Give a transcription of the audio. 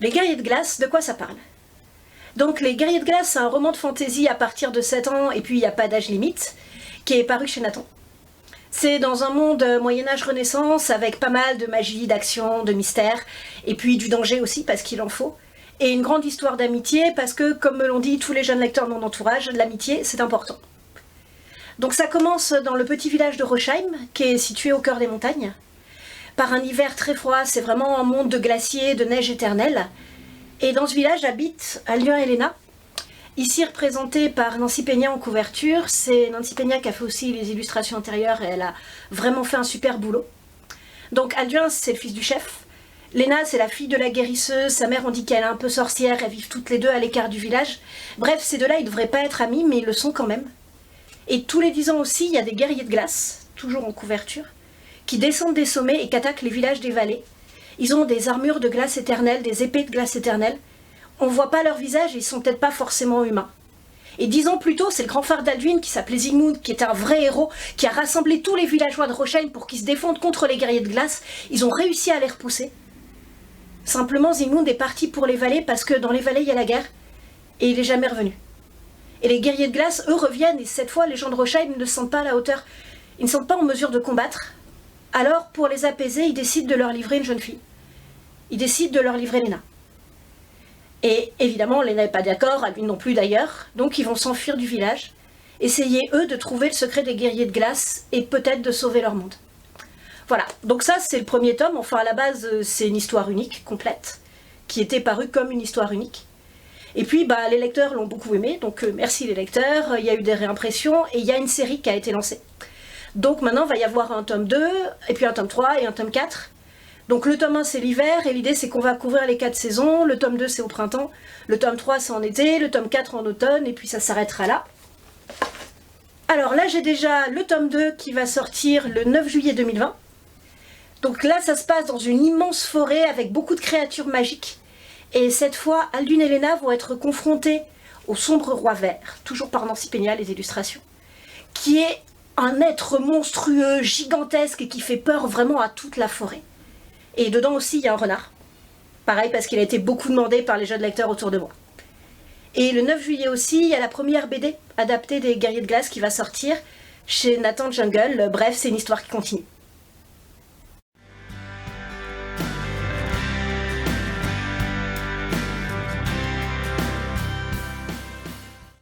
Les guerriers de glace, de quoi ça parle? Donc les guerriers de glace, c'est un roman de fantasy à partir de 7 ans, et puis il n'y a pas d'âge limite, qui est paru chez Nathan. C'est dans un monde Moyen-Âge Renaissance, avec pas mal de magie, d'action, de mystère, et puis du danger aussi, parce qu'il en faut. Et une grande histoire d'amitié, parce que, comme me l'ont dit tous les jeunes lecteurs de mon entourage, l'amitié, c'est important. Donc ça commence dans le petit village de Rochheim, qui est situé au cœur des montagnes. Par un hiver très froid, c'est vraiment un monde de glaciers, de neige éternelle. Et dans ce village habite Alduin et Léna, ici représentée par Nancy Peña en couverture. C'est Nancy Peña qui a fait aussi les illustrations intérieures et elle a vraiment fait un super boulot. Donc Alduin, c'est le fils du chef. Léna, c'est la fille de la guérisseuse. Sa mère, on dit qu'elle est un peu sorcière. Elles vivent toutes les deux à l'écart du village. Bref, ces deux-là, ils ne devraient pas être amis, mais ils le sont quand même. Et tous les 10 ans aussi, il y a des guerriers de glace, toujours en couverture, qui descendent des sommets et qui attaquent les villages des vallées. Ils ont des armures de glace éternelle, des épées de glace éternelle. On ne voit pas leur visage et ils sont peut-être pas forcément humains. Et 10 ans plus tôt, c'est le grand frère d'Alduin qui s'appelait Zygmunt, qui était un vrai héros, qui a rassemblé tous les villageois de Rochheim pour qu'ils se défendent contre les guerriers de glace. Ils ont réussi à les repousser. Simplement, Zygmunt est parti pour les vallées parce que dans les vallées, il y a la guerre et il n'est jamais revenu. Et les guerriers de glace, eux, reviennent et cette fois, les gens de Rochheim ne se sentent pas à la hauteur. Ils ne sont pas en mesure de combattre. Alors, pour les apaiser, ils décident de leur livrer une jeune fille. Ils décident de leur livrer Léna. Et évidemment, Léna n'est pas d'accord, Alduin non plus d'ailleurs, donc ils vont s'enfuir du village, essayer eux de trouver le secret des guerriers de glace et peut-être de sauver leur monde. Voilà, donc ça c'est le premier tome, enfin à la base c'est une histoire unique, complète, qui était parue comme une histoire unique. Et puis les lecteurs l'ont beaucoup aimé, donc merci les lecteurs, il y a eu des réimpressions et il y a une série qui a été lancée. Donc maintenant il va y avoir un tome 2, et puis un tome 3 et un tome 4. Donc le tome 1 c'est l'hiver et l'idée c'est qu'on va couvrir les 4 saisons, le tome 2 c'est au printemps, le tome 3 c'est en été, le tome 4 en automne et puis ça s'arrêtera là. Alors là j'ai déjà le tome 2 qui va sortir le 9 juillet 2020. Donc là ça se passe dans une immense forêt avec beaucoup de créatures magiques. Et cette fois Alduin et Léna vont être confrontés au sombre roi vert, toujours par Nancy Peña les illustrations, qui est un être monstrueux, gigantesque et qui fait peur vraiment à toute la forêt. Et dedans aussi, il y a un renard. Pareil, parce qu'il a été beaucoup demandé par les jeunes lecteurs autour de moi. Et le 9 juillet aussi, il y a la première BD adaptée des Guerriers de Glace qui va sortir chez Nathan Jungle. Bref, c'est une histoire qui continue.